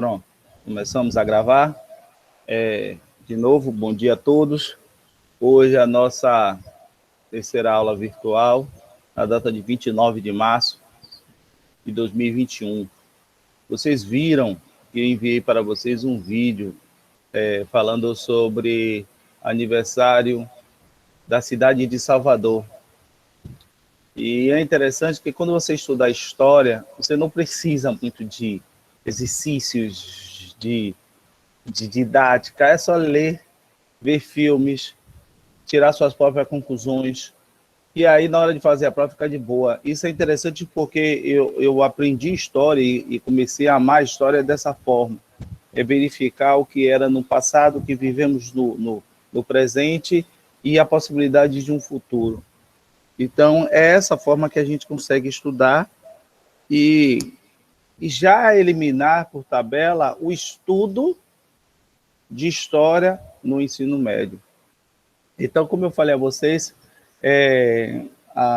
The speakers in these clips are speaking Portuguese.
Pronto, começamos a gravar. De novo, bom dia a todos. Hoje a nossa terceira aula virtual, na data de 29 de março de 2021. Vocês viram que eu enviei para vocês um vídeo falando sobre aniversário da cidade de Salvador. E é interessante que quando você estuda a história, você não precisa muito de exercícios de didática, é só ler, ver filmes, tirar suas próprias conclusões, e aí na hora de fazer a prova fica de boa. Isso é interessante porque eu aprendi história e comecei a amar a história dessa forma, é verificar o que era no passado, o que vivemos no presente e a possibilidade de um futuro. Então, é essa forma que a gente consegue estudar e já eliminar por tabela o estudo de história no ensino médio. Então, como eu falei a vocês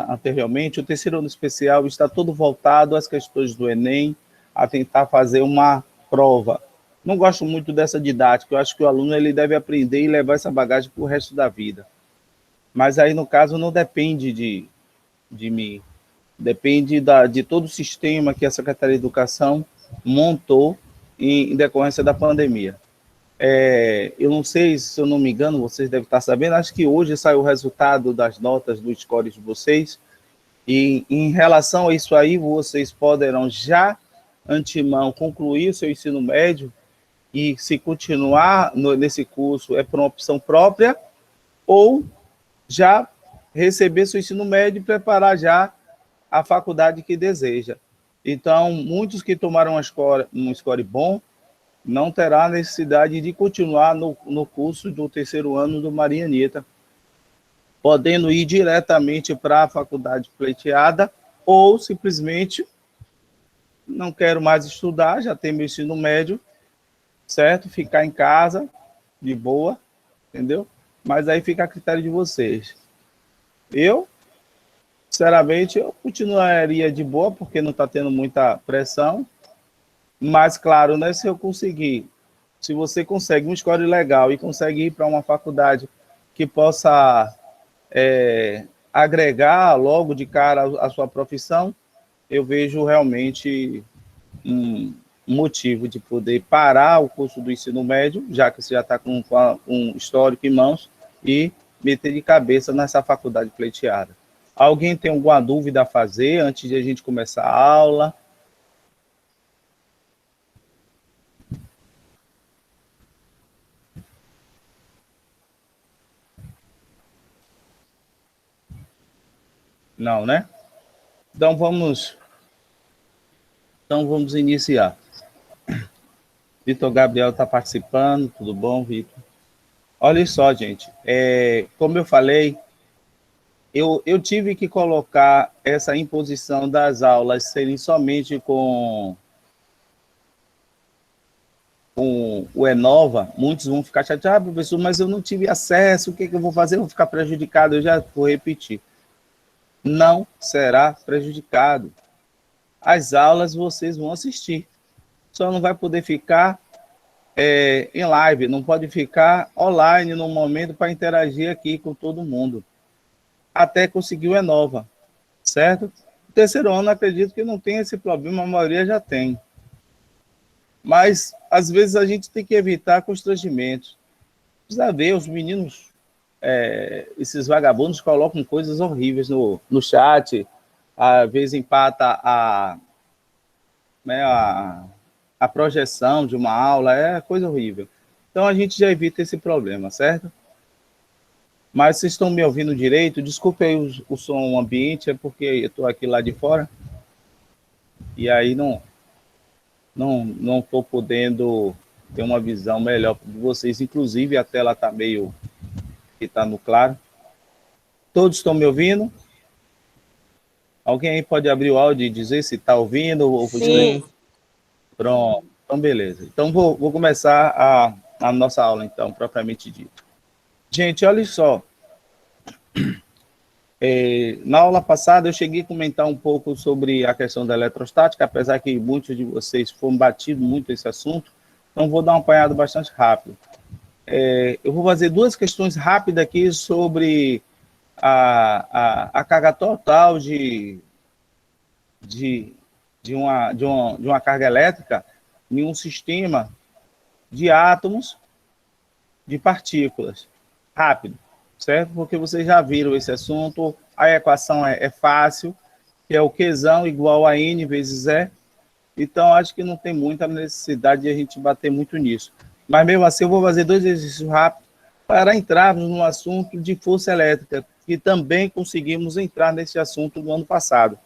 anteriormente, o terceiro ano especial está todo voltado às questões do Enem, a tentar fazer uma prova. Não gosto muito dessa didática, eu acho que o aluno ele deve aprender e levar essa bagagem para o resto da vida. Mas aí, no caso, não depende de mim, depende de todo o sistema que a Secretaria de Educação montou em decorrência da pandemia. Eu não sei, se eu não me engano, vocês devem estar sabendo, acho que hoje saiu o resultado das notas do score de vocês, e em relação a isso aí, vocês poderão já, antemão, concluir o seu ensino médio, e se continuar nesse curso é por uma opção própria, ou já receber seu ensino médio e preparar já a faculdade que deseja. Então, muitos que tomaram um score bom não terá necessidade de continuar no curso do terceiro ano do Maria Anitta, podendo ir diretamente para a faculdade pleiteada, ou simplesmente não quero mais estudar, já tenho meu ensino médio, certo? Ficar em casa, de boa, entendeu? Mas aí fica a critério de vocês. Eu, sinceramente, eu continuaria de boa, porque não está tendo muita pressão, mas, claro, né, se você consegue um score legal e consegue ir para uma faculdade que possa agregar logo de cara a sua profissão, eu vejo realmente um motivo de poder parar o curso do ensino médio, já que você já está com um histórico em mãos, e meter de cabeça nessa faculdade pleiteada. Alguém tem alguma dúvida a fazer antes de a gente começar a aula? Não, né? Então vamos iniciar. Vitor Gabriel está participando, tudo bom, Vitor? Olha só, gente, como eu falei, eu tive que colocar essa imposição das aulas serem somente com o Enova. Muitos vão ficar chateados, professor, mas eu não tive acesso, o que eu vou fazer? Eu vou ficar prejudicado, eu já vou repetir. Não será prejudicado. As aulas vocês vão assistir, só não vai poder ficar em live, não pode ficar online no momento para interagir aqui com todo mundo, até conseguir o Enova, certo? O terceiro ano, acredito que não tem esse problema, a maioria já tem. Mas, às vezes, a gente tem que evitar constrangimentos. Precisa ver, os meninos, esses vagabundos colocam coisas horríveis no chat, às vezes empata a projeção de uma aula, é coisa horrível. Então, a gente já evita esse problema, certo? Mas vocês estão me ouvindo direito? Desculpe aí o som ambiente, é porque eu estou aqui lá de fora, e aí não estou podendo ter uma visão melhor de vocês. Inclusive, a tela está meio que está no claro. Todos estão me ouvindo? Alguém aí pode abrir o áudio e dizer se está ouvindo? Ou Sim. Pronto, então beleza. Então vou começar a nossa aula, então, propriamente dito. Gente, olha só. Na aula passada, eu cheguei a comentar um pouco sobre a questão da eletrostática, apesar que muitos de vocês foram batido muito esse assunto, então vou dar um apanhado bastante rápido. Eu vou fazer duas questões rápidas aqui sobre a carga total de uma carga elétrica em um sistema de átomos de partículas. Rápido, certo? Porque vocês já viram esse assunto, a equação é fácil, que é o Qzão igual a N vezes E, então acho que não tem muita necessidade de a gente bater muito nisso. Mas mesmo assim eu vou fazer dois exercícios rápidos para entrarmos no assunto de força elétrica, que também conseguimos entrar nesse assunto no ano passado.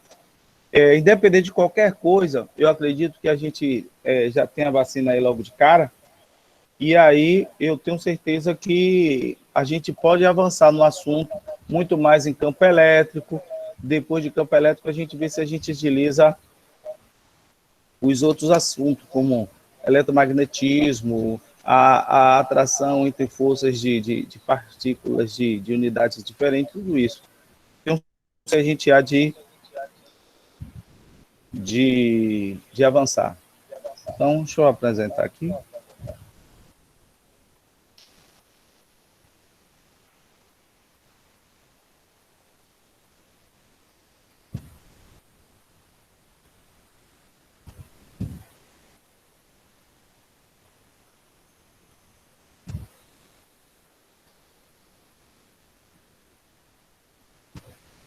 Independente de qualquer coisa, eu acredito que a gente já tem a vacina aí logo de cara, e aí eu tenho certeza que a gente pode avançar no assunto muito mais em campo elétrico. Depois de campo elétrico, a gente vê se a gente utiliza os outros assuntos, como eletromagnetismo, a atração entre forças de partículas de unidades diferentes, tudo isso. Então, a gente há de avançar. Então, deixa eu apresentar aqui.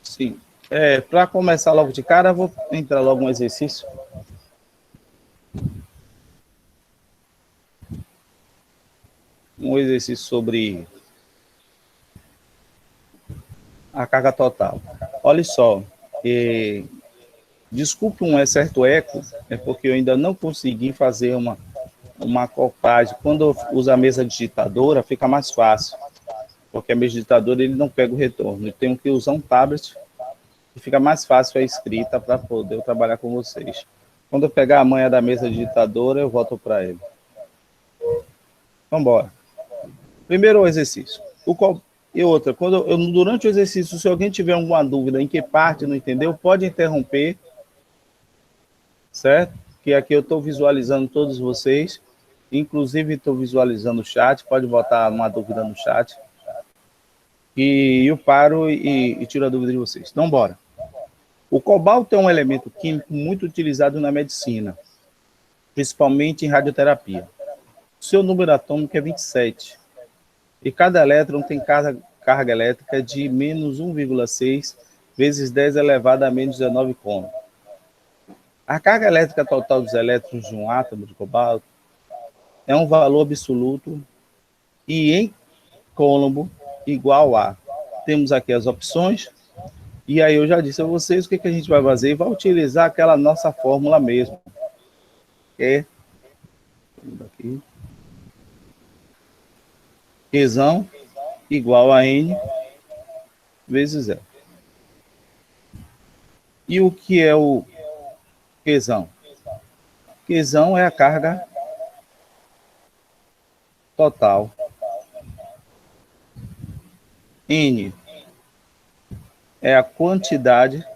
Sim. Para começar logo de cara, eu vou entrar logo no exercício. Um exercício sobre a carga total. Olha só, desculpe um certo eco, é porque eu ainda não consegui fazer uma copagem. Quando eu uso a mesa digitadora, fica mais fácil, porque a mesa digitadora ele não pega o retorno. Eu tenho que usar um tablet e fica mais fácil a escrita para poder eu trabalhar com vocês. Quando eu pegar a manha da mesa digitadora, eu volto para ele. Vamos embora. Primeiro o exercício. E outra, durante o exercício, se alguém tiver alguma dúvida em que parte não entendeu, pode interromper, certo? Que aqui eu estou visualizando todos vocês, inclusive estou visualizando o chat, pode botar uma dúvida no chat, e eu paro e tiro a dúvida de vocês. Então, bora. O cobalto é um elemento químico muito utilizado na medicina, principalmente em radioterapia. Seu número atômico é 27, e cada elétron tem carga elétrica de menos 1,6 vezes 10 elevado a menos 19 coulomb. A carga elétrica total dos elétrons de um átomo de cobalto é um valor absoluto e em coulomb igual a... Temos aqui as opções, e aí eu já disse a vocês o que a gente vai fazer, vai utilizar aquela nossa fórmula mesmo, que é Qzão igual a N vezes E. E o que é o Qzão? Qzão é a carga total. N é a quantidade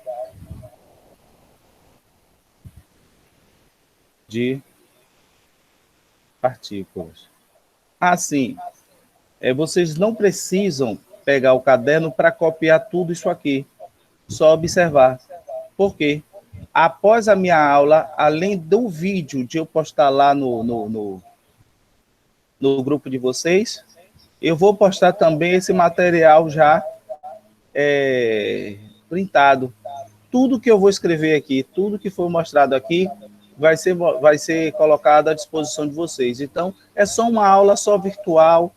de partículas. Assim, vocês não precisam pegar o caderno para copiar tudo isso aqui, só observar. Por quê? Após a minha aula, além do vídeo de eu postar lá no grupo de vocês, eu vou postar também esse material já printado. Tudo que eu vou escrever aqui, tudo que for mostrado aqui, vai ser colocado à disposição de vocês. Então, é só uma aula só virtual,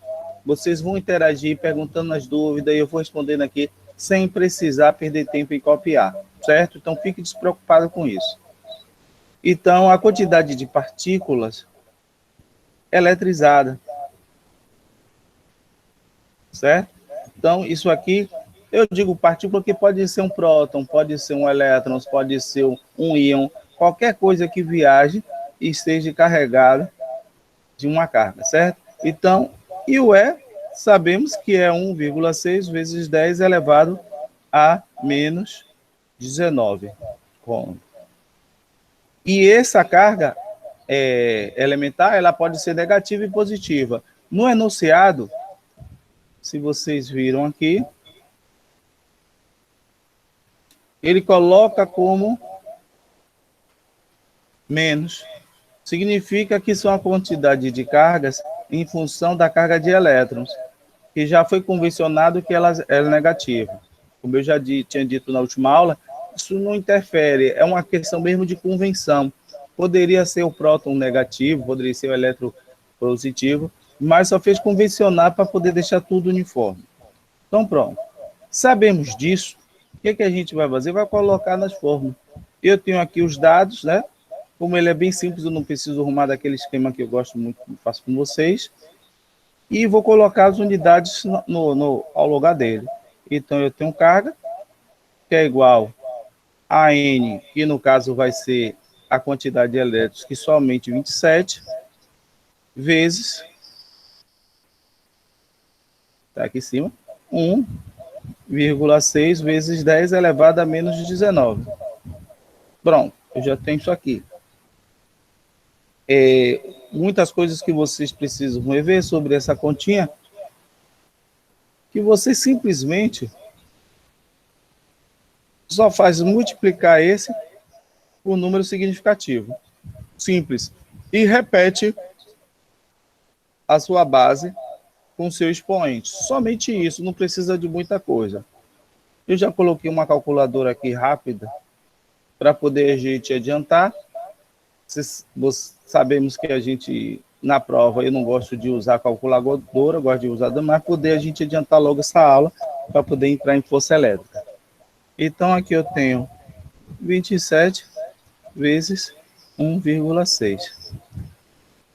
vocês vão interagir, perguntando as dúvidas, e eu vou respondendo aqui, sem precisar perder tempo em copiar, certo? Então, fique despreocupado com isso. Então, a quantidade de partículas eletrizada, certo? Então, isso aqui, eu digo partícula que pode ser um próton, pode ser um elétron, pode ser um íon, qualquer coisa que viaje e esteja carregada de uma carga, certo? Então, e o E, sabemos que é 1,6 vezes 10 elevado a menos 19 coulombs. E essa carga elementar, ela pode ser negativa e positiva. No enunciado, se vocês viram aqui, ele coloca como menos. Significa que são a quantidade de cargas em função da carga de elétrons, que já foi convencionado que ela é negativa. Como eu já tinha dito na última aula, isso não interfere, é uma questão mesmo de convenção. Poderia ser o próton negativo, poderia ser o elétron positivo, mas só fez convencionar para poder deixar tudo uniforme. Então, pronto. Sabemos disso. O que a gente vai fazer? Vai colocar nas fórmulas. Eu tenho aqui os dados, né? Como ele é bem simples, eu não preciso arrumar daquele esquema que eu gosto muito, faço com vocês. E vou colocar as unidades ao lugar dele. Então, eu tenho carga, que é igual a N, que no caso vai ser a quantidade de elétrons, que somente 27, vezes, está aqui em cima, 1,6 vezes 10 elevado a menos 19. Pronto, eu já tenho isso aqui. Muitas coisas que vocês precisam rever sobre essa continha, que você simplesmente só faz multiplicar esse por número significativo. Simples. E repete a sua base com seu expoente. Somente isso, não precisa de muita coisa. Eu já coloquei uma calculadora aqui rápida para poder a gente adiantar. Sabemos que a gente, na prova, eu não gosto de usar calculadora, gosto de usar, mas poder a gente adiantar logo essa aula para poder entrar em força elétrica. Então, aqui eu tenho 27 vezes 1,6.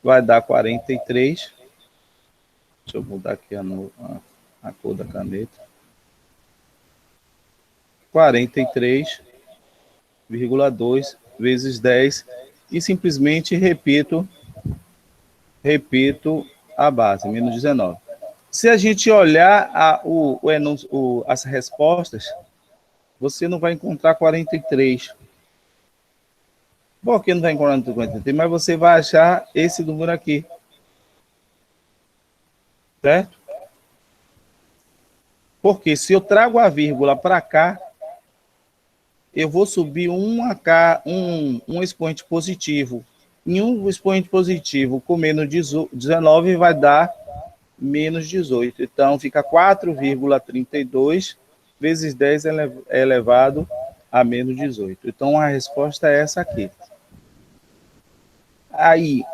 Vai dar 43. Deixa eu mudar aqui a cor da caneta. 43,2 vezes 10. E simplesmente repito a base, menos 19. Se a gente olhar as respostas, você não vai encontrar 43. Por que não vai encontrar 43? Mas você vai achar esse número aqui. Certo? Porque se eu trago a vírgula para cá, eu vou subir um expoente positivo. E um expoente positivo com menos 19 vai dar menos 18. Então, fica 4,32 vezes 10 elevado a menos 18. Então, a resposta é essa aqui. Aí,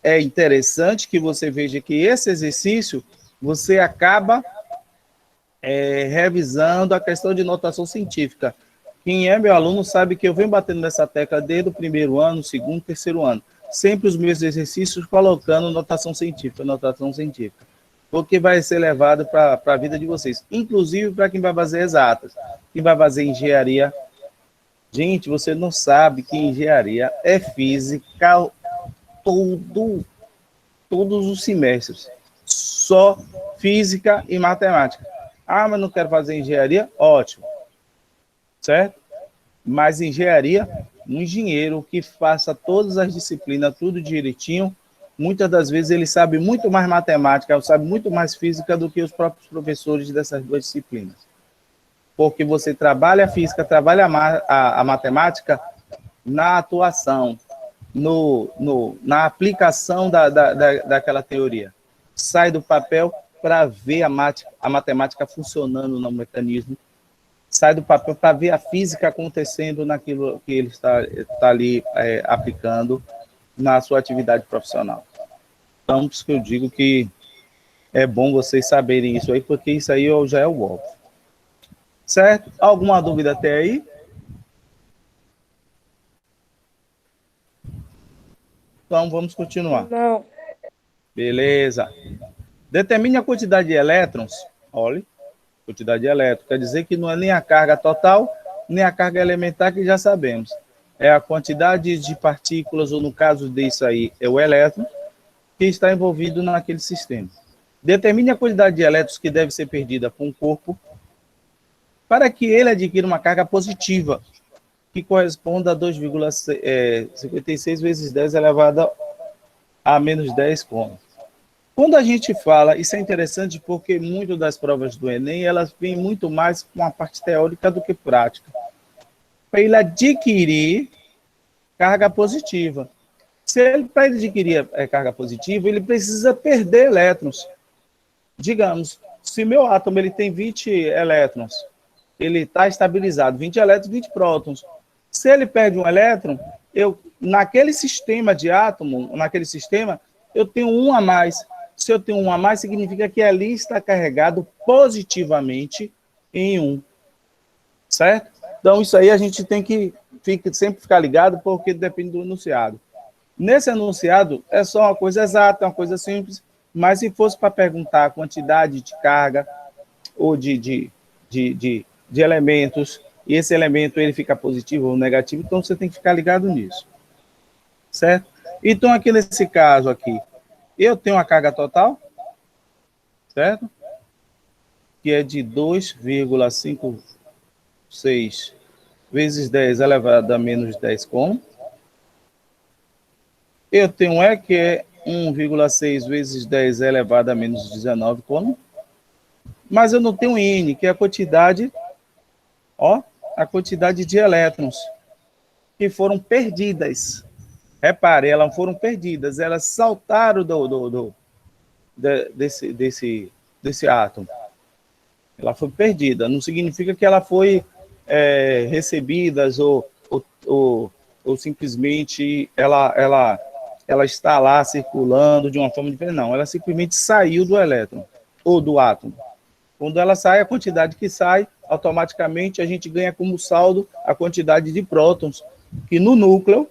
é interessante que você veja que esse exercício, você acaba revisando a questão de notação científica. Quem é meu aluno sabe que eu venho batendo nessa tecla desde o primeiro ano, segundo, terceiro ano. Sempre os meus exercícios colocando notação científica. Porque vai ser levado para a vida de vocês. Inclusive para quem vai fazer exatas, quem vai fazer engenharia. Gente, você não sabe que engenharia é física todos os semestres. Só física e matemática. Ah, mas não quero fazer engenharia? Ótimo. Certo? Mas engenharia, um engenheiro que faça todas as disciplinas, tudo direitinho, muitas das vezes ele sabe muito mais matemática, sabe muito mais física do que os próprios professores dessas duas disciplinas. Porque você trabalha a física, trabalha a matemática na atuação, na aplicação daquela teoria. Sai do papel para ver a matemática funcionando no mecanismo, sai do papel para ver a física acontecendo naquilo que ele está ali aplicando na sua atividade profissional. Então, por isso que eu digo que é bom vocês saberem isso aí, porque isso aí já é o óbvio. Certo? Alguma dúvida até aí? Então, vamos continuar. Não. Beleza. Determine a quantidade de elétrons. Olha, quantidade de elétrons. Quer dizer que não é nem a carga total, nem a carga elementar, que já sabemos. É a quantidade de partículas, ou no caso disso aí, é o elétron, que está envolvido naquele sistema. Determine a quantidade de elétrons que deve ser perdida por um corpo para que ele adquira uma carga positiva, que corresponda a 2,56 vezes 10 elevado a menos 10 cômodos. Quando a gente fala, isso é interessante porque muitas das provas do Enem, elas vêm muito mais com a parte teórica do que prática. Para ele adquirir carga positiva. Para ele adquirir carga positiva, ele precisa perder elétrons. Digamos, se meu átomo ele tem 20 elétrons, ele está estabilizado, 20 elétrons, 20 prótons. Se ele perde um elétron, naquele sistema de átomo, eu tenho um a mais. Se eu tenho um a mais, significa que ali está carregado positivamente em 1. Certo? Então, isso aí a gente tem que sempre ficar ligado, porque depende do enunciado. Nesse enunciado, é só uma coisa exata, uma coisa simples, mas se fosse para perguntar a quantidade de carga ou de elementos, e esse elemento ele fica positivo ou negativo, então você tem que ficar ligado nisso. Certo? Então, aqui nesse caso aqui, eu tenho uma carga total, certo? Que é de 2,56 vezes 10 elevado a menos 10 cômodos. Eu tenho um E que é 1,6 vezes 10 elevado a menos 19 cômodos. Mas eu não tenho N, que é a quantidade de elétrons que foram perdidas. Repare, elas foram perdidas, elas saltaram desse átomo. Ela foi perdida, não significa que ela foi recebida ou simplesmente ela está lá circulando de uma forma diferente. Não, ela simplesmente saiu do elétron ou do átomo. Quando ela sai, a quantidade que sai, automaticamente a gente ganha como saldo a quantidade de prótons, que no núcleo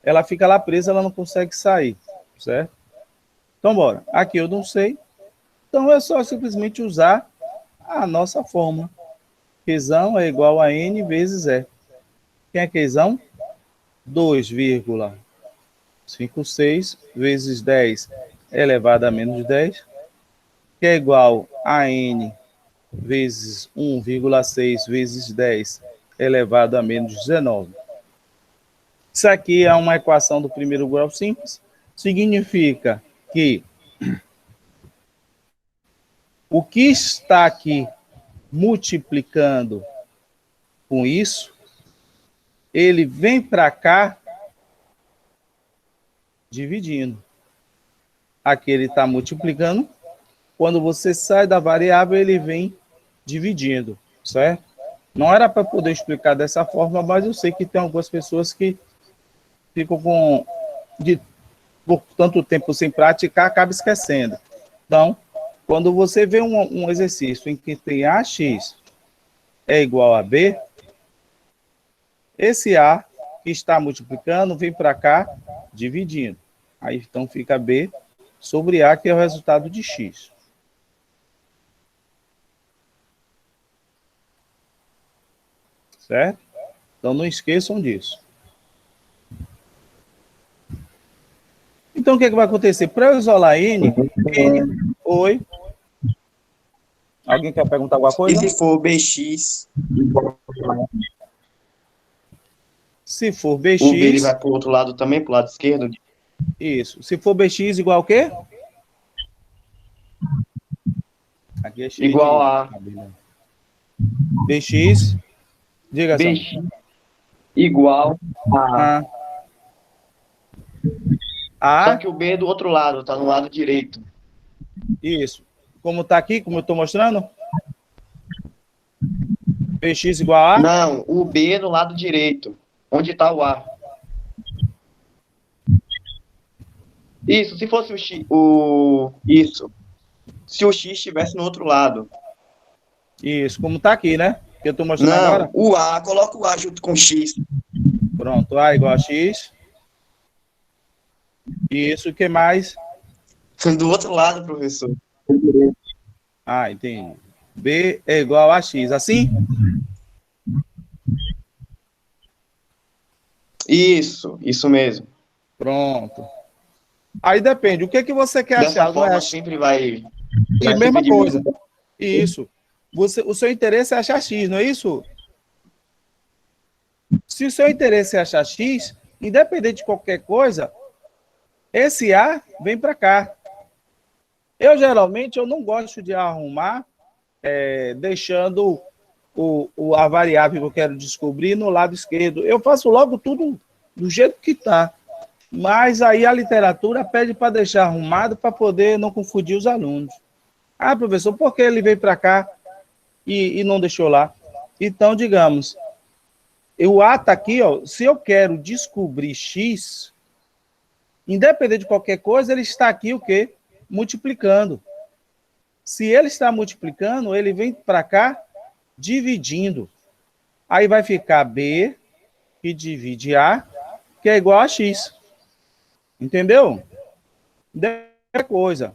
ela fica lá presa, ela não consegue sair, certo? Então, bora. Aqui eu não sei, então é só simplesmente usar a nossa fórmula. Qzão é igual a N vezes E. Quem é Qzão? 2,56 vezes 10 elevado a menos 10, que é igual a N vezes 1,6 vezes 10 elevado a menos 19. Isso aqui é uma equação do primeiro grau simples. Significa que o que está aqui multiplicando com isso, ele vem para cá dividindo. Aqui ele está multiplicando. Quando você sai da variável, ele vem dividindo, certo? Não era para poder explicar dessa forma, mas eu sei que tem algumas pessoas que ficam por tanto tempo sem praticar, acaba esquecendo. Então, quando você vê um exercício em que tem AX é igual a B, esse A que está multiplicando vem para cá dividindo. Aí, então, fica B sobre A, que é o resultado de X. Certo? Então, não esqueçam disso. Então, o que vai acontecer? Para eu isolar N... Oi? Alguém quer perguntar alguma coisa? E se for BX? Se for BX... O B ele vai para o outro lado também, para o lado esquerdo? Isso. Se for BX igual a quê? Aqui é cheio igual a... BX... Diga só. BX igual a... Só que o B é do outro lado, tá no lado direito. Isso. Como tá aqui, como eu tô mostrando? BX igual a... Não, o B é no lado direito. Onde tá o A. Isso, se fosse o X... Isso. Se o X estivesse no outro lado. Isso, como tá aqui, né? Que eu tô mostrando não, agora. O A, coloca o A junto com o X. Pronto, A igual a X. Isso, o que mais? Do outro lado, professor. Ah, entendi. B é igual a X, assim? Isso mesmo. Pronto. Aí depende, o que você quer Dessa achar? forma Não é... sempre vai E mesma sempre coisa. diminuir. Isso. o seu interesse é achar X, não é isso? Se o seu interesse é achar X, independente de qualquer coisa, esse A vem para cá. Geralmente, eu não gosto de arrumar deixando a variável que eu quero descobrir no lado esquerdo. Eu faço logo tudo do jeito que está. Mas aí a literatura pede para deixar arrumado para poder não confundir os alunos. Ah, professor, por que ele veio para cá e não deixou lá? Então, digamos, o A está aqui, ó, se eu quero descobrir X, independente de qualquer coisa, ele está aqui o quê? Multiplicando. Se ele está multiplicando, ele vem para cá dividindo. Aí vai ficar B, que divide A, que é igual a X. Entendeu? Dessa coisa.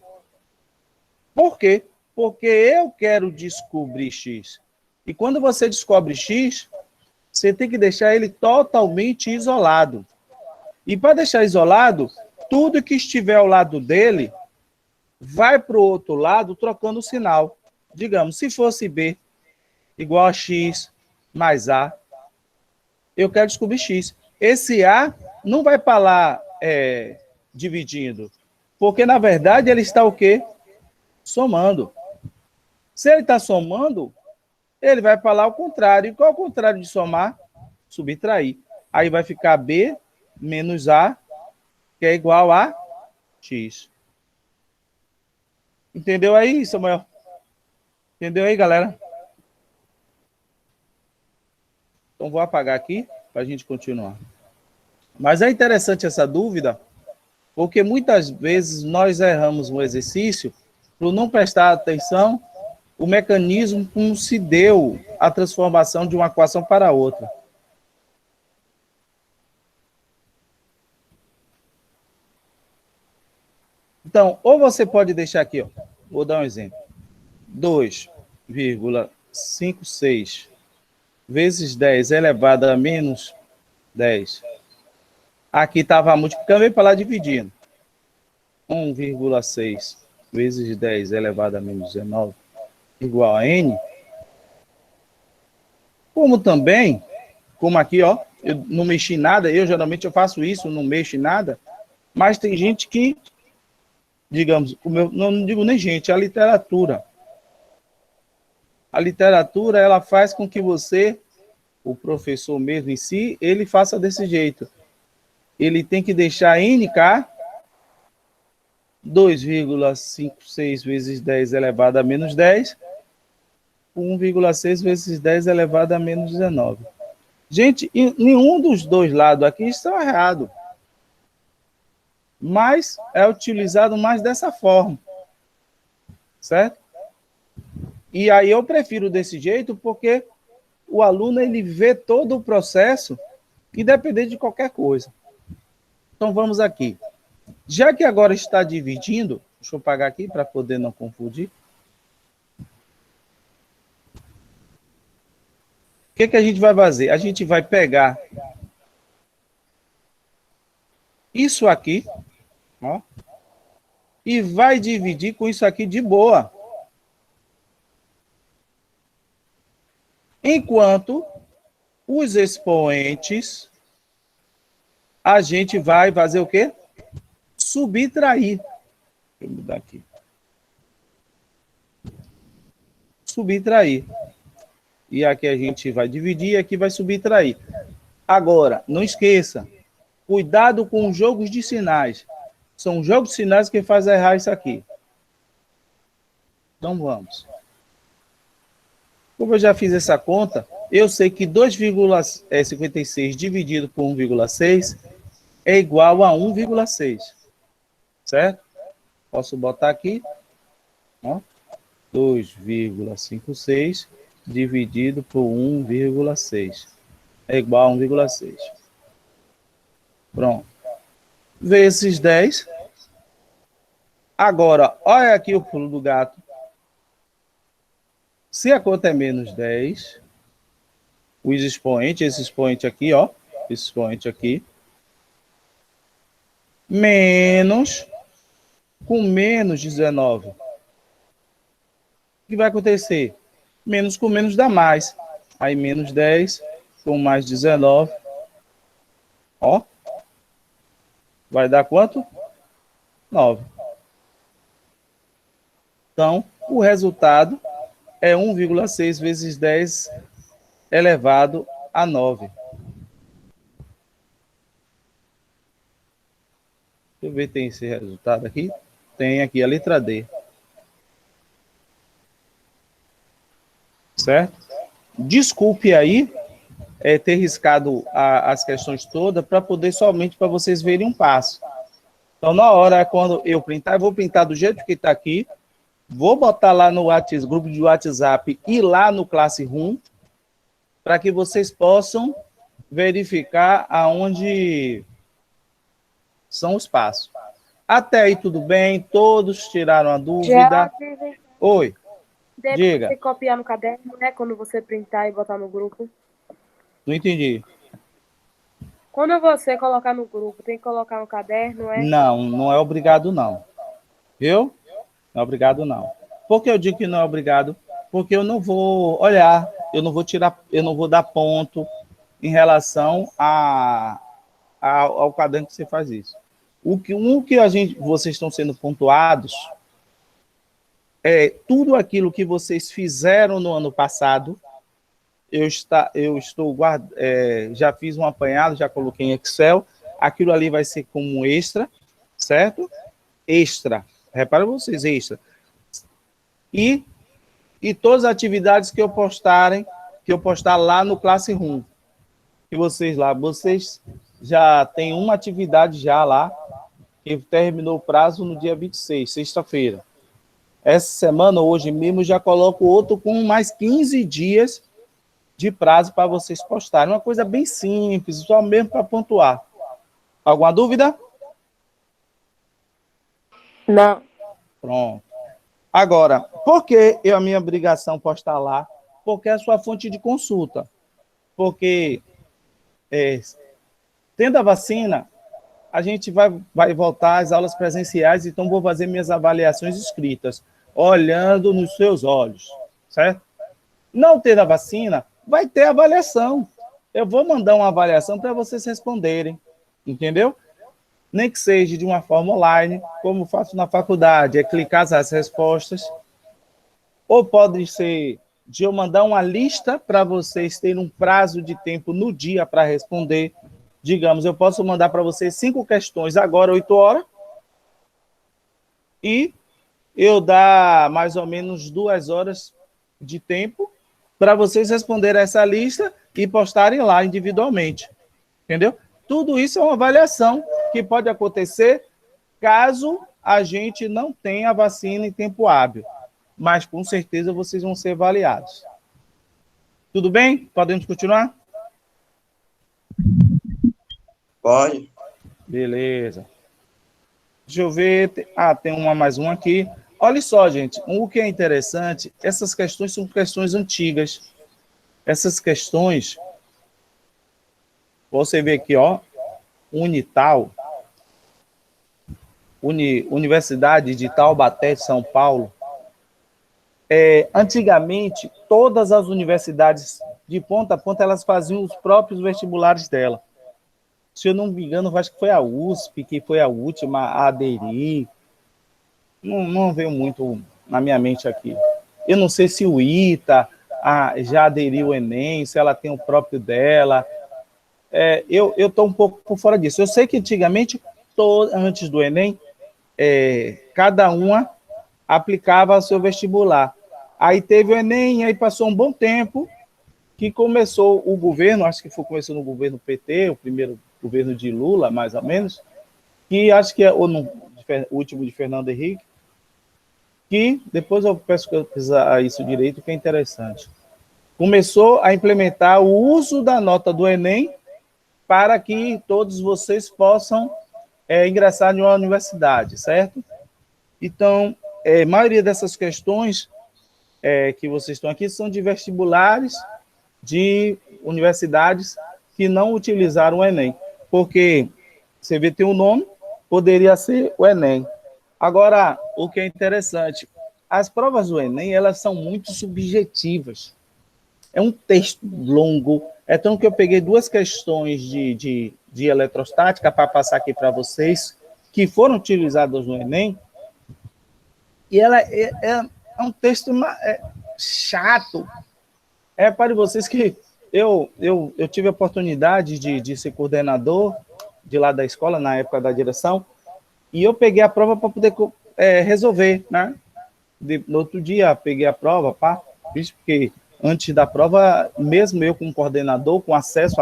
Por quê? Porque eu quero descobrir X. E quando você descobre X, você tem que deixar ele totalmente isolado. E para deixar isolado, tudo que estiver ao lado dele vai para o outro lado trocando o sinal. Digamos, se fosse B igual a X mais A, eu quero descobrir X. Esse A não vai para lá dividindo, porque, na verdade, ele está o quê? Somando. Se ele está somando, ele vai para lá ao contrário. E qual é o contrário de somar? Subtrair. Aí vai ficar B menos A, que é igual a X. Entendeu aí, Samuel? Entendeu aí, galera? Então, vou apagar aqui para a gente continuar. Mas é interessante essa dúvida, porque muitas vezes nós erramos um exercício por não prestar atenção o mecanismo como se deu a transformação de uma equação para outra. Então, ou você pode deixar aqui, ó, vou dar um exemplo. 2,56 vezes 10 elevado a menos 10. Aqui estava multiplicando, veio para lá dividindo. 1,6 vezes 10 elevado a menos 19 igual a N. Como também, como aqui, ó, eu não mexi em nada, geralmente eu faço isso, não mexo em nada, mas tem gente que, digamos, não digo nem gente, a literatura. A literatura, ela faz com que você, o professor mesmo em si, ele faça desse jeito. Ele tem que deixar NK 2,56 vezes 10 elevado a menos 10, 1,6 vezes 10 elevado a menos 19. Gente, nenhum dos dois lados aqui está errado. Mas é utilizado mais dessa forma. Certo? E aí eu prefiro desse jeito porque o aluno ele vê todo o processo, independente de qualquer coisa. Então vamos aqui. Já que agora está dividindo, deixa eu apagar aqui para poder não confundir. O que a gente vai fazer? A gente vai pegar isso aqui, ó, e vai dividir com isso aqui de boa. Enquanto os expoentes, a gente vai fazer o quê? Subtrair. Deixa eu mudar aqui. Subtrair. E aqui a gente vai dividir e aqui vai subtrair. Agora, não esqueça, cuidado com os jogos de sinais. São os jogos de sinais que fazem errar isso aqui. Então vamos. Como eu já fiz essa conta, eu sei que 2,56 dividido por 1,6 é igual a 1,6. Certo? Posso botar aqui, ó, 2,56 dividido por 1,6 é igual a 1,6. Pronto. Vezes 10. Agora, olha aqui o pulo do gato. Se a conta é menos 10, os expoentes, esse expoente aqui, ó, esse expoente aqui, menos, com menos 19. O que vai acontecer? Menos com menos dá mais. Aí menos 10 com mais 19. Ó. Vai dar quanto? 9. Então, o resultado é 1,6 vezes 10 elevado a 9. Deixa eu ver, tem esse resultado aqui? Tem aqui a letra D. Certo? Desculpe aí ter riscado as questões todas para poder somente para vocês verem um passo. Então, na hora, quando eu printar, eu vou printar do jeito que está aqui, vou botar lá no WhatsApp, grupo de WhatsApp e lá no Classroom, para que vocês possam verificar aonde são os passos. Até aí tudo bem? Todos tiraram a dúvida? Oi, diga. Você copiar no caderno, né? Quando você printar e botar no grupo. Não entendi. Quando você colocar no grupo, tem que colocar no caderno, é? Não, não é obrigado não. Viu? Não é obrigado não. Por que eu digo que não é obrigado? Porque eu não vou olhar, eu não vou tirar, eu não vou dar ponto em relação ao caderno que você faz isso. Vocês estão sendo pontuados é tudo aquilo que vocês fizeram no ano passado. Já fiz um apanhado, já coloquei em Excel. Aquilo ali vai ser como extra, certo? Extra. Repara vocês, extra. E todas as atividades que eu postar lá no Classroom. Que vocês já têm uma atividade já lá, que terminou o prazo no dia 26, sexta-feira. Essa semana, hoje mesmo, já coloco outro com mais 15 dias de prazo para vocês postarem. Uma coisa bem simples, só mesmo para pontuar. Alguma dúvida? Não. Pronto. Agora, por que a minha obrigação postar lá? Porque é a sua fonte de consulta. Porque, tendo a vacina, a gente vai voltar às aulas presenciais, então vou fazer minhas avaliações escritas, olhando nos seus olhos, certo? Não tendo a vacina, vai ter avaliação. Eu vou mandar uma avaliação para vocês responderem, entendeu? Nem que seja de uma forma online, como faço na faculdade, é clicar as respostas, ou pode ser de eu mandar uma lista para vocês terem um prazo de tempo no dia para responder. Digamos, eu posso mandar para vocês 5 questões agora, 8 horas, e eu dar mais ou menos 2 horas de tempo para vocês responderem essa lista e postarem lá individualmente. Entendeu? Tudo isso é uma avaliação que pode acontecer caso a gente não tenha a vacina em tempo hábil. Mas, com certeza, vocês vão ser avaliados. Tudo bem? Podemos continuar? Pode. Beleza. Deixa eu ver. Tem mais uma aqui. Olha só, gente. O que é interessante, essas questões são questões antigas. Essas questões, você vê aqui, ó, Unital, Universidade de Taubaté, São Paulo. Antigamente, todas as universidades de ponta a ponta, elas faziam os próprios vestibulares dela. Se eu não me engano, acho que foi a USP, que foi a última a aderir. Não veio muito na minha mente aqui. Eu não sei se o ITA já aderiu ao Enem, se ela tem o próprio dela. Eu estou um pouco por fora disso. Eu sei que antigamente, antes do Enem, cada uma aplicava o seu vestibular. Aí teve o Enem, aí passou um bom tempo que começou o governo, acho que começou no governo PT, o primeiro governo de Lula, mais ou menos, que acho que é o último de Fernando Henrique, que depois eu peço que eu pesquisar isso direito, que é interessante. Começou a implementar o uso da nota do Enem para que todos vocês possam ingressar em uma universidade, certo? Então, a maioria dessas questões que vocês estão aqui são de vestibulares de universidades que não utilizaram o Enem, porque você vê, tem um nome, poderia ser o Enem. Agora, o que é interessante, as provas do Enem, elas são muito subjetivas. É um texto longo. É tanto que eu peguei 2 questões de eletrostática para passar aqui para vocês, que foram utilizadas no Enem, e ela é um texto chato. É para vocês que eu tive a oportunidade de ser coordenador de lá da escola, na época da direção, e eu peguei a prova para poder resolver, né? No outro dia, peguei a prova, porque antes da prova, mesmo eu como coordenador, com acesso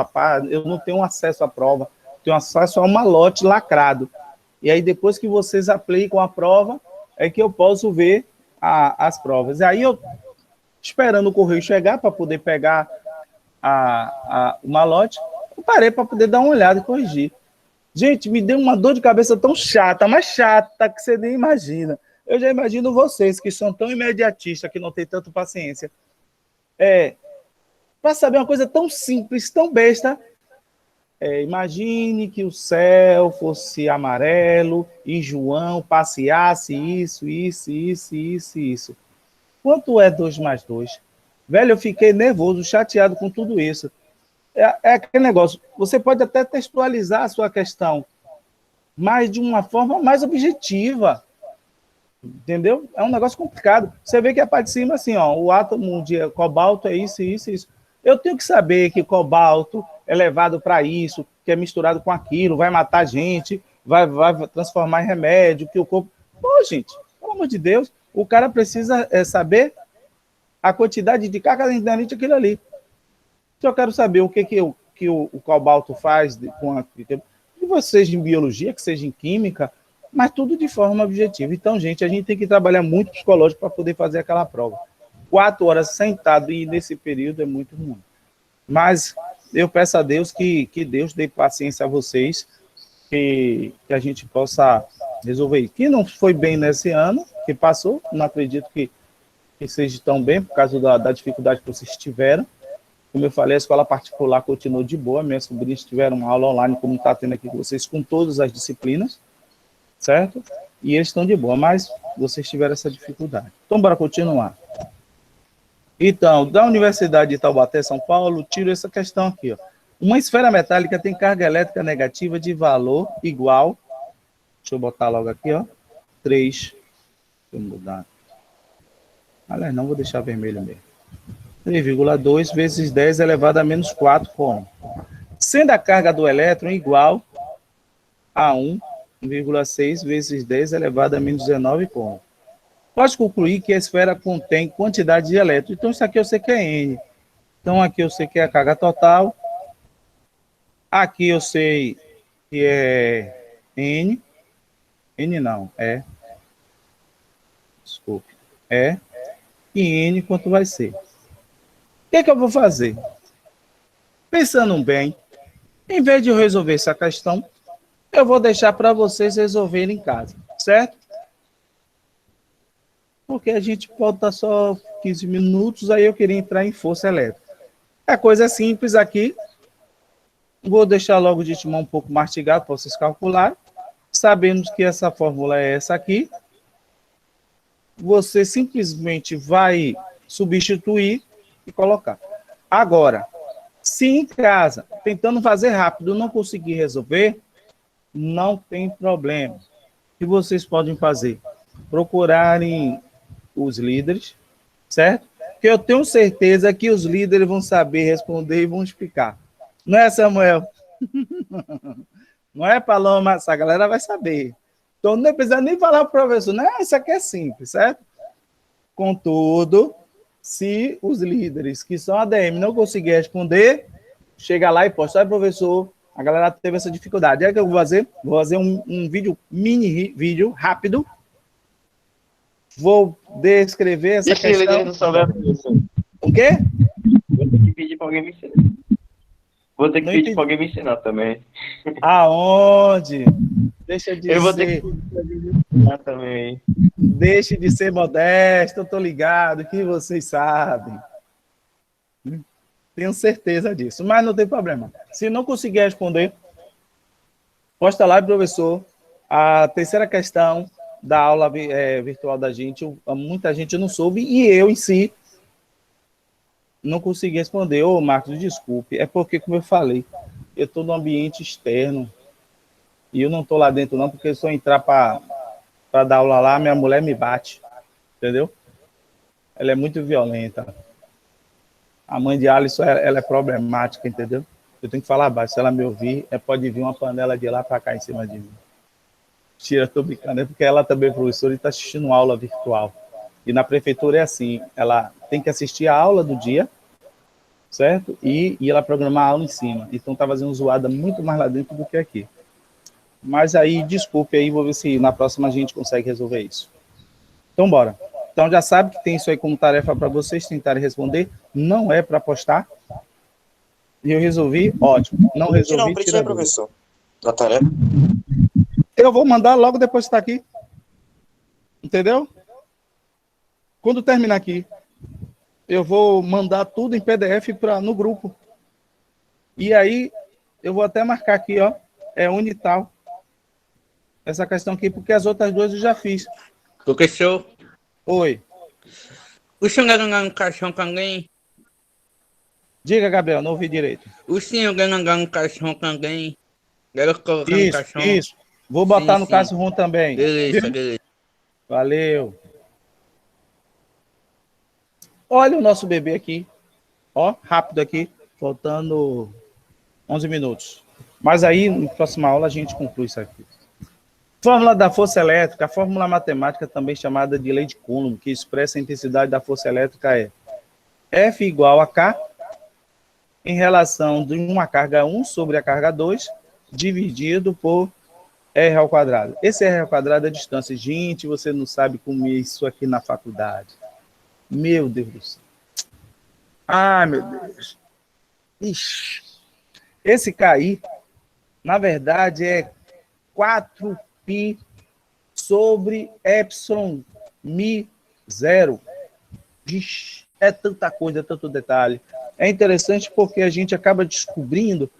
eu não tenho acesso à prova, tenho acesso a um malote lacrado. E aí, depois que vocês aplicam a prova, é que eu posso ver as provas. E aí, eu, esperando o correio chegar para poder pegar o malote, eu parei para poder dar uma olhada e corrigir. Gente, me deu uma dor de cabeça tão chata, mas chata, que você nem imagina. Eu já imagino vocês, que são tão imediatistas, que não têm tanta paciência. Para saber uma coisa tão simples, tão besta, imagine que o céu fosse amarelo e João passeasse isso. Quanto é 2 mais 2? Velho, eu fiquei nervoso, chateado com tudo isso. É aquele negócio, você pode até textualizar a sua questão, mas de uma forma mais objetiva. Entendeu? É um negócio complicado. Você vê que a parte de cima, assim, ó, o átomo de cobalto é isso. Eu tenho que saber que cobalto é levado para isso, que é misturado com aquilo, vai matar gente, vai transformar em remédio, que o corpo... Pô, gente, pelo amor de Deus, o cara precisa saber a quantidade de carga de aquilo ali. Se eu quero saber o que o cobalto faz que seja em biologia, que seja em química, mas tudo de forma objetiva. Então, gente, a gente tem que trabalhar muito psicológico para poder fazer aquela prova. 4 horas sentado e nesse período é muito ruim. Mas eu peço a Deus que Deus dê paciência a vocês, que a gente possa resolver isso. Que não foi bem nesse ano, que passou, não acredito que seja tão bem, por causa da dificuldade que vocês tiveram. Como eu falei, a escola particular continuou de boa, minhas sobrinhas tiveram uma aula online, como está tendo aqui com vocês, com todas as disciplinas, certo? E eles estão de boa, mas vocês tiveram essa dificuldade. Então, bora continuar. Então, da Universidade de Taubaté, São Paulo, tiro essa questão aqui, ó. Uma esfera metálica tem carga elétrica negativa de valor igual, deixa eu botar logo aqui, ó, 3, deixa eu mudar. Aliás, não vou deixar vermelho mesmo. 3,2 vezes 10 elevado a menos 4 coulomb. Sendo a carga do elétron igual a 1,6 vezes 10 elevado a menos 19 coulomb. Pode concluir que a esfera contém quantidade de elétrons. Então, isso aqui eu sei que é N. Então, aqui eu sei que é a carga total. Aqui eu sei que é N. N não, é. Desculpe. É. E N quanto vai ser. O que eu vou fazer? Pensando bem, em vez de eu resolver essa questão, eu vou deixar para vocês resolverem em casa, certo? Porque a gente pode estar só 15 minutos, aí eu queria entrar em força elétrica. É coisa simples aqui. Vou deixar logo de timão um pouco mastigado para vocês calcularem. Sabemos que essa fórmula é essa aqui. Você simplesmente vai substituir e colocar. Agora, se em casa, tentando fazer rápido, não conseguir resolver, não tem problema. O que vocês podem fazer? Procurarem os líderes, certo? Porque eu tenho certeza que os líderes vão saber responder e vão explicar. Não é, Samuel? Não é, Paloma? Essa galera vai saber. Então, não precisa nem falar para o professor. Não, isso aqui é simples, certo? Contudo, se os líderes que são ADM não conseguirem responder, chega lá e posta, olha, professor, a galera teve essa dificuldade. É o que eu vou fazer? Vou fazer um vídeo, vídeo rápido. Vou descrever essa questão. Líder não souber, professor. O quê? Vou ter que pedir para alguém me ensinar. Vou ter que pedir para alguém me ensinar também. Aonde? Deixa de Eu vou ser... ter que pedir para alguém me ensinar também. Deixe de ser modesto, eu tô ligado que vocês sabem. Tenho certeza disso, mas não tem problema. Se não conseguir responder, posta lá, professor, a terceira questão da aula virtual da gente, muita gente não soube, e eu em si não consegui responder. Ô, Marcos, desculpe, é porque, como eu falei, eu estou no ambiente externo, e eu não estou lá dentro não, porque se eu entrar para dar aula lá, minha mulher me bate, entendeu? Ela é muito violenta. A mãe de Alisson, ela é problemática, entendeu? Eu tenho que falar baixo. Se ela me ouvir, pode vir uma panela de lá para cá em cima de mim. Tira, tô brincando. É porque ela também é professora e está assistindo aula virtual. E na prefeitura é assim, ela tem que assistir a aula do dia, certo? E ela programar a aula em cima. Então tá fazendo zoada muito mais lá dentro do que aqui. Mas aí, desculpe aí, vou ver se na próxima a gente consegue resolver isso. Então, bora. Então, já sabe que tem isso aí como tarefa para vocês tentarem responder. Não é para postar. E eu resolvi, ótimo. Não resolvi, Não, precisa, professor. Da tarefa. Eu vou mandar logo depois que está aqui. Entendeu? Quando terminar aqui, eu vou mandar tudo em PDF no grupo. E aí, eu vou até marcar aqui, ó. É Unital. Essa questão aqui, porque as outras duas eu já fiz. Professor, Oi. o senhor ganhou um caixão com alguém? Diga, Gabriel, não ouvi direito. O senhor ganhou um caixão com alguém? Quero colocar um caixão. Isso. Vou botar Sim, no sim. Cássio também. Beleza, beleza. Valeu. Olha o nosso bebê aqui. Ó, rápido aqui. Faltando 11 minutos. Mas aí, na próxima aula, a gente conclui isso aqui. Fórmula da força elétrica. A fórmula matemática, também chamada de lei de Coulomb, que expressa a intensidade da força elétrica é F igual a K em relação de uma carga 1 sobre a carga 2, dividido por R ao quadrado. Esse R ao quadrado é a distância. Gente, você não sabe como é isso aqui na faculdade. Meu Deus do céu. Ai, meu Deus. Ixi. Esse KI, na verdade, é 4π sobre epsilon mi zero. Ixi, é tanta coisa, é tanto detalhe. É interessante porque a gente acaba descobrindo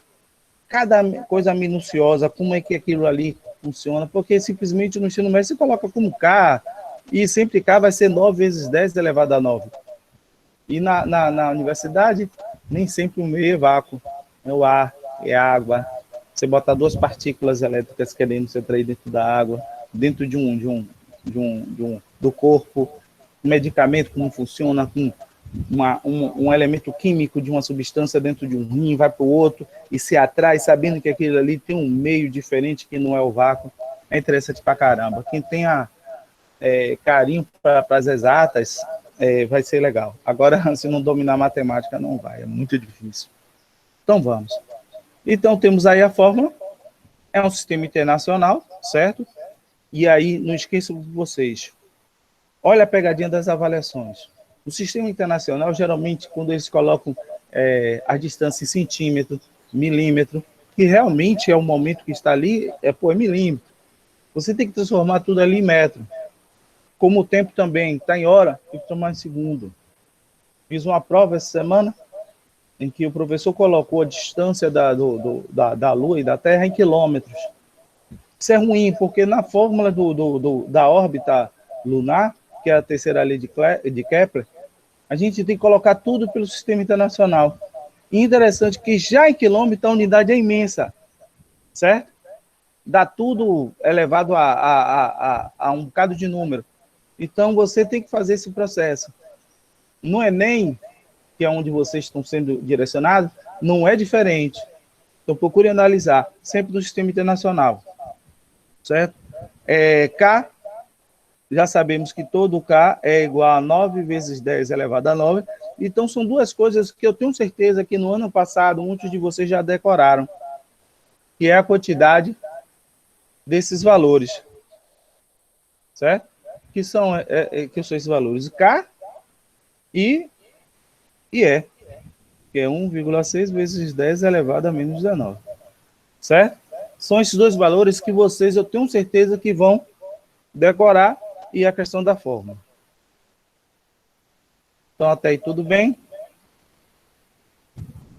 cada coisa minuciosa, como é que aquilo ali funciona, porque simplesmente no ensino médio você coloca como K, e sempre K vai ser 9 vezes 10 elevado a 9. E na universidade, nem sempre o meio é vácuo, é o ar, é a água. Você bota duas partículas elétricas querendo se atrair dentro da água, dentro do corpo, um medicamento, como funciona, com um elemento químico de uma substância dentro de um rim, vai para o outro e se atrai, sabendo que aquilo ali tem um meio diferente que não é o vácuo. É interessante pra caramba. Quem tem carinho para as exatas, vai ser legal. Agora, se não dominar matemática, não vai, é muito difícil. Então, vamos. Então, temos aí a fórmula. É um sistema internacional, certo? E aí, não esqueçam de vocês. Olha a pegadinha das avaliações. O sistema internacional, geralmente, quando eles colocam a distância em centímetro, milímetro, que realmente é o momento que está ali, é milímetro. Você tem que transformar tudo ali em metro. Como o tempo também está em hora, tem que tomar em segundo. Fiz uma prova essa semana, em que o professor colocou a distância da Lua e da Terra em quilômetros. Isso é ruim, porque na fórmula da órbita lunar, que é a terceira lei de Kepler, a gente tem que colocar tudo pelo sistema internacional. E interessante que já em quilômetro a unidade é imensa, certo? Dá tudo elevado a um bocado de número. Então, você tem que fazer esse processo. No Enem, que é onde vocês estão sendo direcionados, não é diferente. Então, procure analisar, sempre no sistema internacional, certo? K, já sabemos que todo K é igual a 9 vezes 10 elevado a 9. Então, são duas coisas que eu tenho certeza que no ano passado muitos de vocês já decoraram, que é a quantidade desses valores, certo? Que são esses valores K e E, que é 1,6 vezes 10 elevado a menos 19, certo? São esses dois valores que vocês, eu tenho certeza que vão decorar, e a questão da fórmula. Então, até aí tudo bem?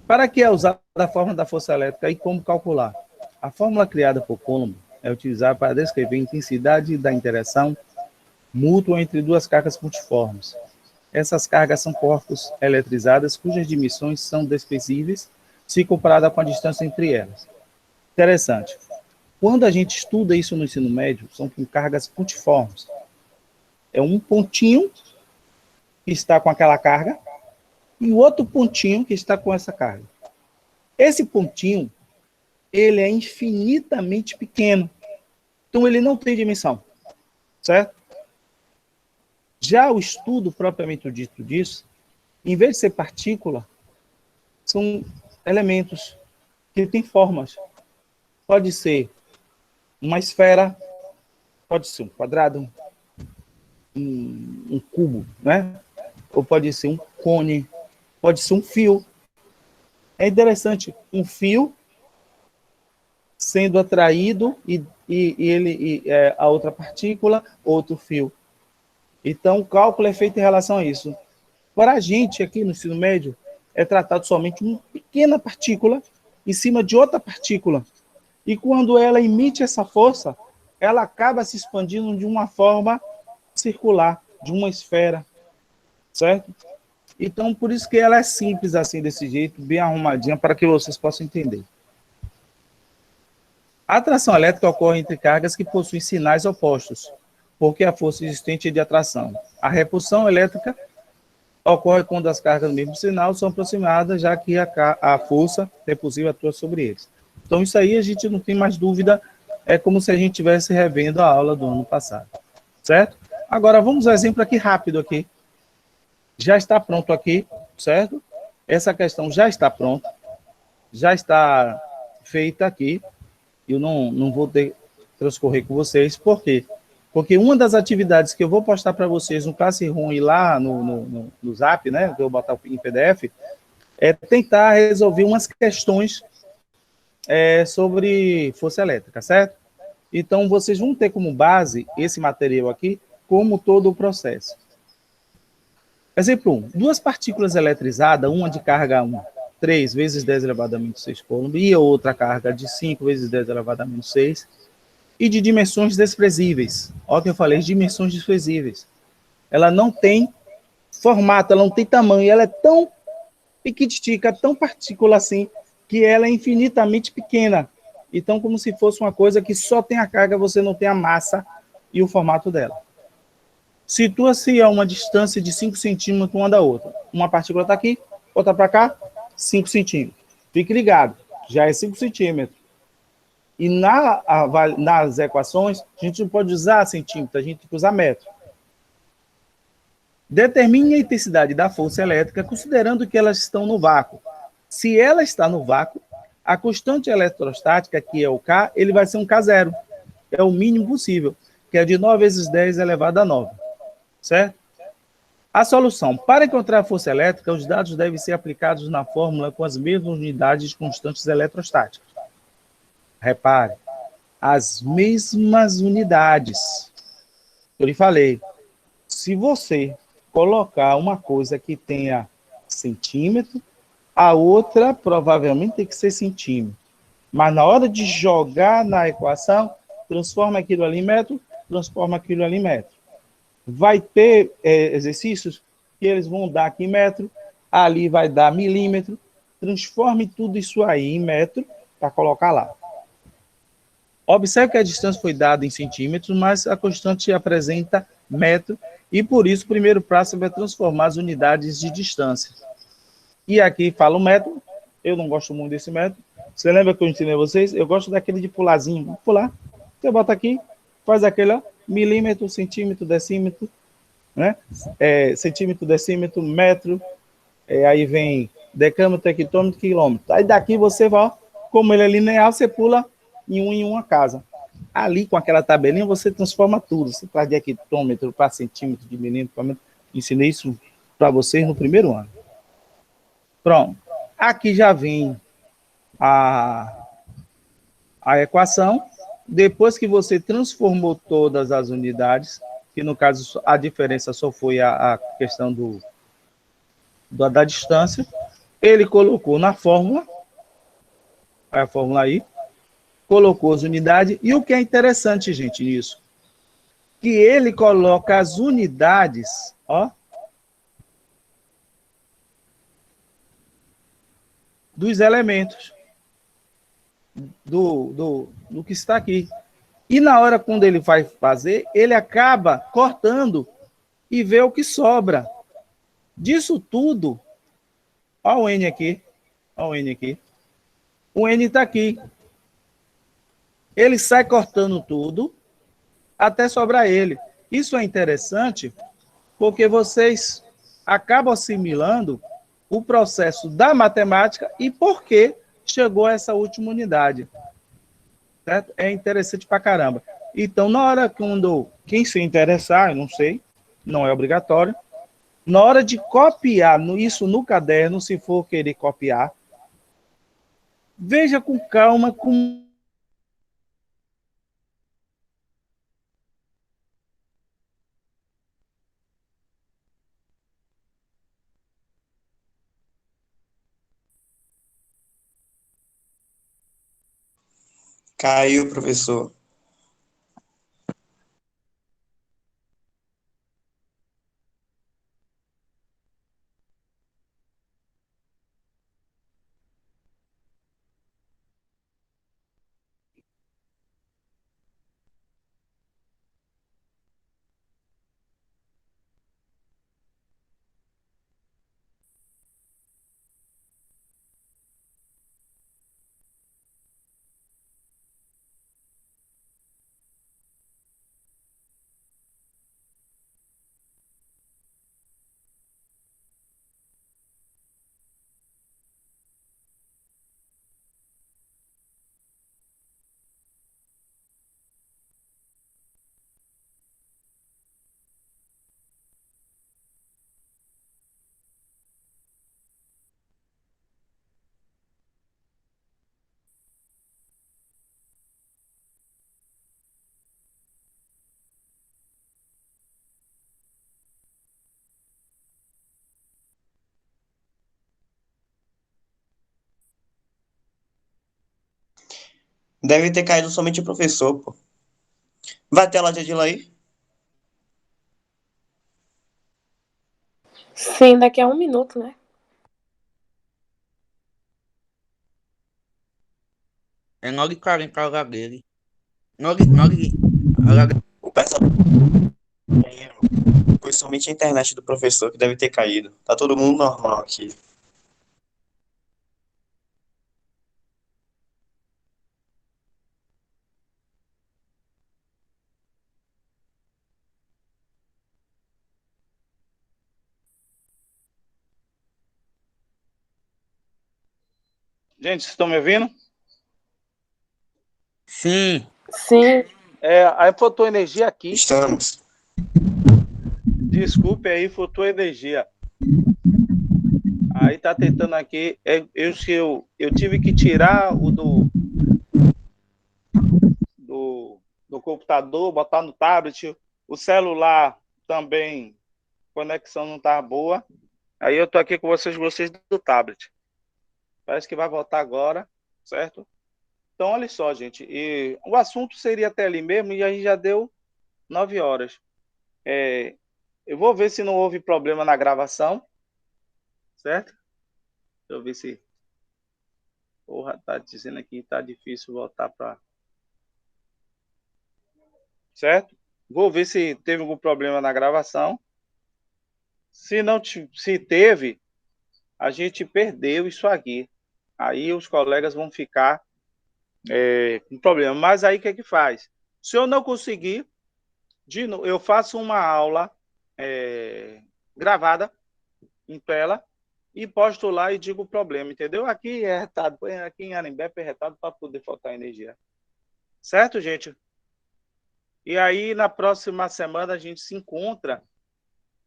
Para que é usada a fórmula da força elétrica e como calcular? A fórmula criada por Coulomb é utilizado para descrever a intensidade da interação mútua entre duas cargas multiformes. Essas cargas são corpos eletrizadas cujas dimensões são desprezíveis se comparada com a distância entre elas. Interessante. Quando a gente estuda isso no ensino médio, são com cargas multiformes. É um pontinho que está com aquela carga e o outro pontinho que está com essa carga. Esse pontinho, ele é infinitamente pequeno. Então, ele não tem dimensão. Certo? Já o estudo propriamente dito disso, em vez de ser partícula, são elementos que têm formas. Pode ser uma esfera, pode ser um quadrado, um cubo, né? Ou pode ser um cone, pode ser um fio. É interessante, um fio sendo atraído e a outra partícula, outro fio. Então, o cálculo é feito em relação a isso. Para a gente, aqui no ensino médio, é tratado somente uma pequena partícula em cima de outra partícula. E quando ela emite essa força, ela acaba se expandindo de uma forma circular, de uma esfera, certo? Então, por isso que ela é simples assim, desse jeito, bem arrumadinha, para que vocês possam entender. A atração elétrica ocorre entre cargas que possuem sinais opostos, porque a força existente é de atração. A repulsão elétrica ocorre quando as cargas do mesmo sinal são aproximadas, já que a força repulsiva atua sobre eles. Então, isso aí a gente não tem mais dúvida, é como se a gente estivesse revendo a aula do ano passado, certo? Agora, vamos ao exemplo aqui rápido aqui. Já está pronto aqui, certo? Essa questão já está pronta, já está feita aqui. Eu não vou transcorrer com vocês, por quê? Porque uma das atividades que eu vou postar para vocês no Classroom e lá no Zap, né, que eu vou botar em PDF, é tentar resolver umas questões sobre força elétrica, certo? Então, vocês vão ter como base esse material aqui, como todo o processo. Exemplo 1. Duas partículas eletrizadas, uma de carga 1, 3 vezes 10 elevado a menos 6 coulomb, e a outra carga de 5 vezes 10 elevado a menos 6, e de dimensões desprezíveis. Olha o que eu falei, dimensões desprezíveis. Ela não tem formato, ela não tem tamanho, ela é tão piquitica, tão partícula assim, que ela é infinitamente pequena. Então, como se fosse uma coisa que só tem a carga, você não tem a massa e o formato dela. Situa-se a uma distância de 5 centímetros uma da outra. Uma partícula está aqui, outra para cá, 5 centímetros. Fique ligado, já é 5 centímetros. E nas equações, a gente não pode usar centímetro, a gente tem que usar metro. Determine a intensidade da força elétrica considerando que elas estão no vácuo. Se ela está no vácuo, a constante eletrostática, que é o K, ele vai ser um K0. É o mínimo possível, que é de 9 vezes 10 elevado a 9. Certo? A solução. Para encontrar a força elétrica, os dados devem ser aplicados na fórmula com as mesmas unidades de constantes eletrostáticas. Repare, as mesmas unidades. Eu lhe falei, se você colocar uma coisa que tenha centímetro, a outra provavelmente tem que ser centímetro. Mas na hora de jogar na equação, transforma aquilo ali em metro, transforma aquilo ali em metro. Vai ter exercícios que eles vão dar aqui em metro, ali vai dar milímetro, transforme tudo isso aí em metro para colocar lá. Observe que a distância foi dada em centímetros, mas a constante apresenta metro, e por isso o primeiro passo vai transformar as unidades de distância. E aqui fala o metro, eu não gosto muito desse metro. Você lembra que eu ensinei a vocês? Eu gosto daquele de pularzinho. Vou pular. Você bota aqui, faz aquele, ó, milímetro, centímetro, decímetro, né? Centímetro, decímetro, metro, aí vem decâmetro, hectômetro, quilômetro. Aí daqui você vai, como ele é linear, você pula em uma casa. Ali, com aquela tabelinha, você transforma tudo. Você traz de hectômetro para centímetro, de milímetro para metro. Ensinei isso para vocês no primeiro ano. Pronto. Aqui já vem a equação. Depois que você transformou todas as unidades, que no caso a diferença só foi a questão da distância, ele colocou na fórmula, a fórmula aí, colocou as unidades, e o que é interessante, gente, nisso, que ele coloca as unidades, ó, dos elementos do que está aqui. E na hora, quando ele vai fazer, ele acaba cortando e vê o que sobra. Disso tudo, ó o N aqui, ó o N aqui. O N está aqui. Ele sai cortando tudo até sobrar ele. Isso é interessante porque vocês acabam assimilando o processo da matemática e por que chegou a essa última unidade. Certo? É interessante pra caramba. Então, na hora quando quem se interessar, eu não sei, não é obrigatório, na hora de copiar isso no caderno, se for querer copiar, veja com calma, com Caiu, professor. Deve ter caído somente o professor, pô. Vai ter a de Adila aí? Sim, daqui a 1 minuto, né? É 9h40 a hora dele. 9 a hora dele. O pessoal foi somente a internet do professor que deve ter caído. Tá todo mundo normal aqui. gente, vocês estão me ouvindo? Sim, Sim, Aí faltou energia aqui. Estamos. Desculpe aí, faltou energia. Aí tá tentando aqui. Eu tive que tirar o do computador, botar no tablet. O celular também, conexão não tá boa. Aí eu tô aqui com vocês do tablet. Parece que vai voltar agora, certo? Então, olha só, gente. E o assunto seria até ali mesmo e a gente já deu 9 horas. Eu vou ver se não houve problema na gravação, certo? Deixa eu ver se. Porra, tá dizendo aqui que tá difícil voltar para. Certo? Vou ver se teve algum problema na gravação. Se não se teve, a gente perdeu isso aqui. Aí os colegas vão ficar com problema. Mas aí o que é que faz? Se eu não conseguir, eu faço uma aula gravada em tela e posto lá e digo o problema, entendeu? Aqui é retado, aqui em Arimbep é retado para poder faltar energia. Certo, gente? E aí, na próxima semana, a gente se encontra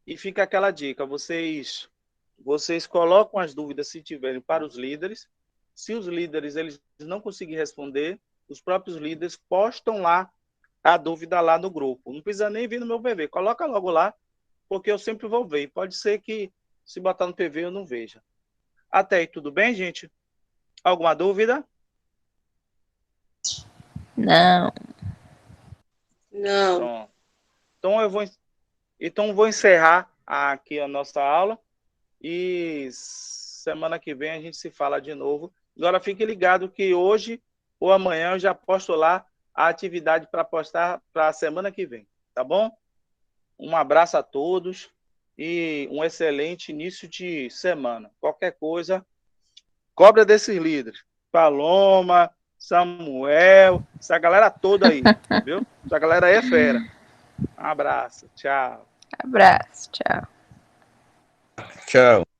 e fica aquela dica. Vocês colocam as dúvidas, se tiverem, para os líderes. Se os líderes eles não conseguirem responder, os próprios líderes postam lá a dúvida lá no grupo. Não precisa nem vir no meu PV. Coloca logo lá, porque eu sempre vou ver. Pode ser que, se botar no PV, eu não veja. Até aí, tudo bem, gente? Alguma dúvida? Não. Não. Pronto. Então vou encerrar aqui a nossa aula e semana que vem a gente se fala de novo. Agora fique ligado que hoje ou amanhã eu já posto lá a atividade para postar para a semana que vem, tá bom? Um abraço a todos e um excelente início de semana. Qualquer coisa, cobra desses líderes. Paloma, Samuel, essa galera toda aí, viu? Essa galera aí é fera. Um abraço, tchau. Abraço, tchau. Tchau.